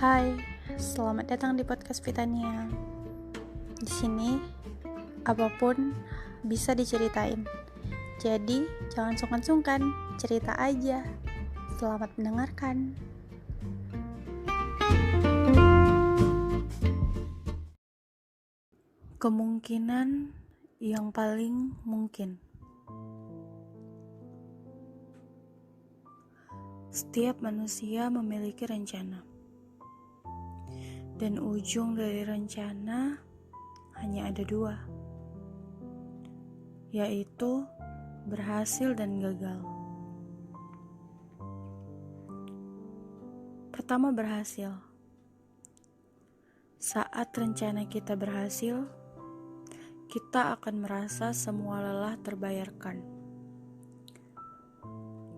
Hai, selamat datang di podcast Vitania. Di sini, apapun bisa diceritain. Jadi, jangan sungkan-sungkan, cerita aja. Selamat mendengarkan. Kemungkinan yang paling mungkin. Setiap manusia memiliki rencana. Dan ujung dari rencana hanya ada dua, yaitu berhasil dan gagal. Pertama, berhasil. Saat rencana kita berhasil, kita akan merasa semua lelah terbayarkan.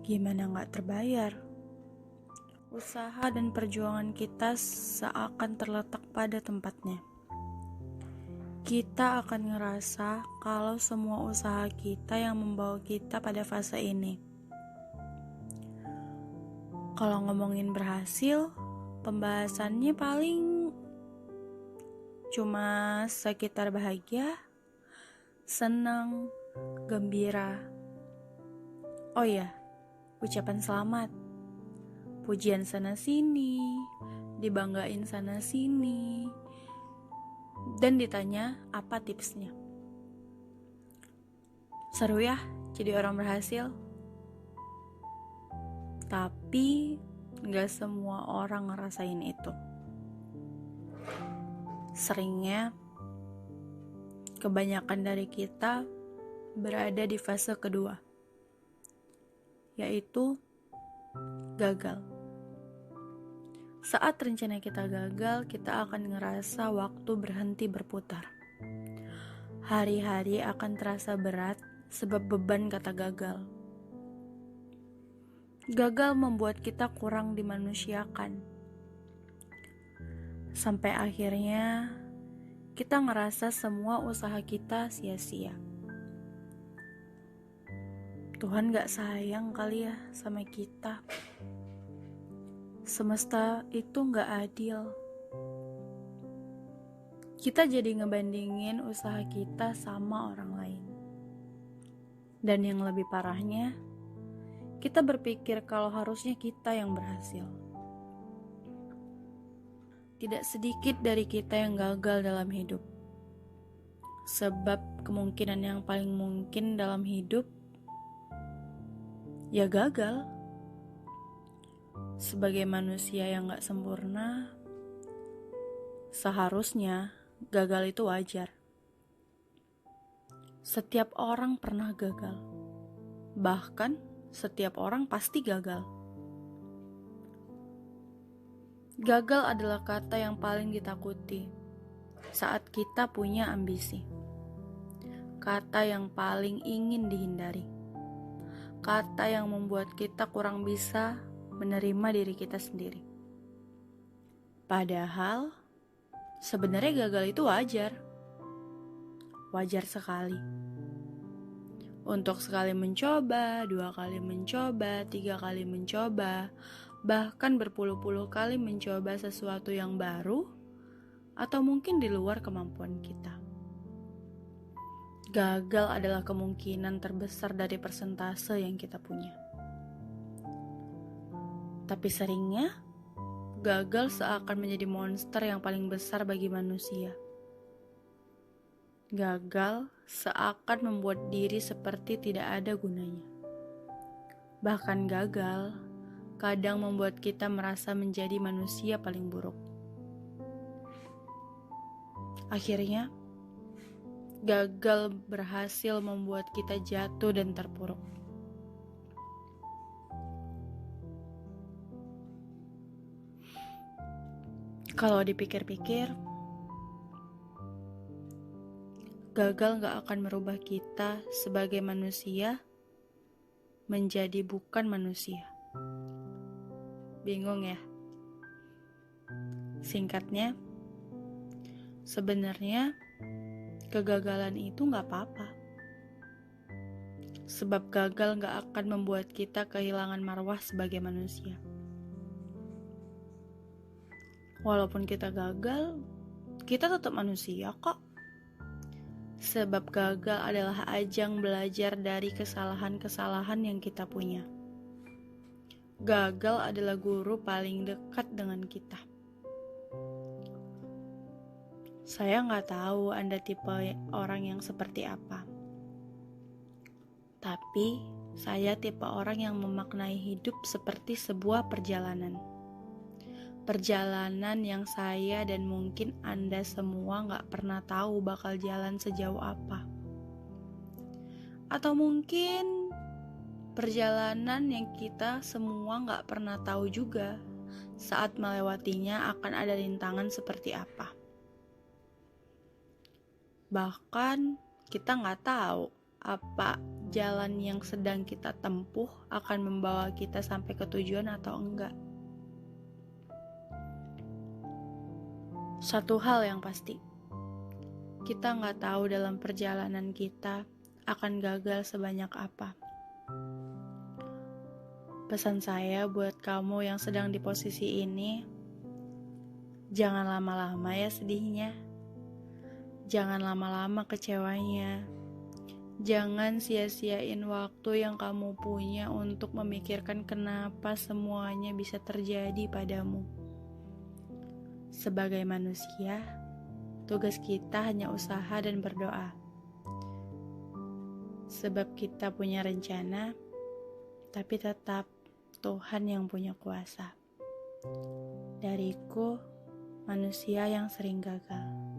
Gimana gak terbayar? Usaha dan perjuangan kita seakan terletak pada tempatnya. Kita akan ngerasa kalau semua usaha kita yang membawa kita pada fase ini. Kalau ngomongin berhasil, pembahasannya paling cuma sekitar bahagia, senang, gembira. Oh ya, ucapan selamat, pujian sana-sini, dibanggain sana-sini, dan ditanya apa tipsnya. Seru ya jadi orang berhasil? Tapi gak semua orang ngerasain itu. Seringnya, kebanyakan dari kita berada di fase kedua, yaitu gagal. Saat rencana kita gagal, kita akan ngerasa waktu berhenti berputar. Hari-hari akan terasa berat sebab beban kata gagal. Gagal membuat kita kurang dimanusiakan. Sampai akhirnya kita ngerasa semua usaha kita sia-sia. Tuhan gak sayang kali ya sama kita. Semesta itu gak adil. Kita jadi ngebandingin usaha kita sama orang lain. Dan yang lebih parahnya, kita berpikir kalau harusnya kita yang berhasil. Tidak sedikit dari kita yang gagal dalam hidup. Sebab kemungkinan yang paling mungkin dalam hidup ya gagal. Sebagai manusia yang gak sempurna, seharusnya gagal itu wajar. Setiap orang pernah gagal. Bahkan setiap orang pasti gagal. Gagal adalah kata yang paling ditakuti saat kita punya ambisi. Kata yang paling ingin dihindari. Kata yang membuat kita kurang bisa menerima diri kita sendiri. Padahal sebenarnya gagal itu wajar. Wajar sekali. Untuk sekali mencoba, 2 kali mencoba, 3 kali mencoba, bahkan berpuluh-puluh kali mencoba sesuatu yang baru atau mungkin di luar kemampuan kita. Gagal adalah kemungkinan terbesar dari persentase yang kita punya. Tapi seringnya, gagal seakan menjadi monster yang paling besar bagi manusia. Gagal seakan membuat diri seperti tidak ada gunanya. Bahkan gagal kadang membuat kita merasa menjadi manusia paling buruk. Akhirnya, gagal berhasil membuat kita jatuh dan terpuruk. Kalau dipikir-pikir, gagal gak akan merubah kita sebagai manusia menjadi bukan manusia. Bingung ya? Singkatnya, sebenarnya kegagalan itu gak apa-apa. Sebab gagal gak akan membuat kita kehilangan marwah sebagai manusia. Walaupun kita gagal, kita tetap manusia kok. Sebab gagal adalah ajang belajar dari kesalahan-kesalahan yang kita punya. Gagal adalah guru paling dekat dengan kita. Saya nggak tahu Anda tipe orang yang seperti apa. Tapi, saya tipe orang yang memaknai hidup seperti sebuah perjalanan. Perjalanan yang saya dan mungkin Anda semua gak pernah tahu bakal jalan sejauh apa. Atau mungkin perjalanan yang kita semua gak pernah tahu juga saat melewatinya akan ada rintangan seperti apa. Bahkan kita gak tahu apa jalan yang sedang kita tempuh akan membawa kita sampai ke tujuan atau enggak. Satu hal yang pasti, kita nggak tahu dalam perjalanan kita akan gagal sebanyak apa. Pesan saya buat kamu yang sedang di posisi ini, jangan lama-lama ya sedihnya. Jangan lama-lama kecewanya. Jangan sia-siain waktu yang kamu punya untuk memikirkan kenapa semuanya bisa terjadi padamu. Sebagai manusia, tugas kita hanya usaha dan berdoa. Sebab kita punya rencana, tapi tetap Tuhan yang punya kuasa. Dariku, manusia yang sering gagal.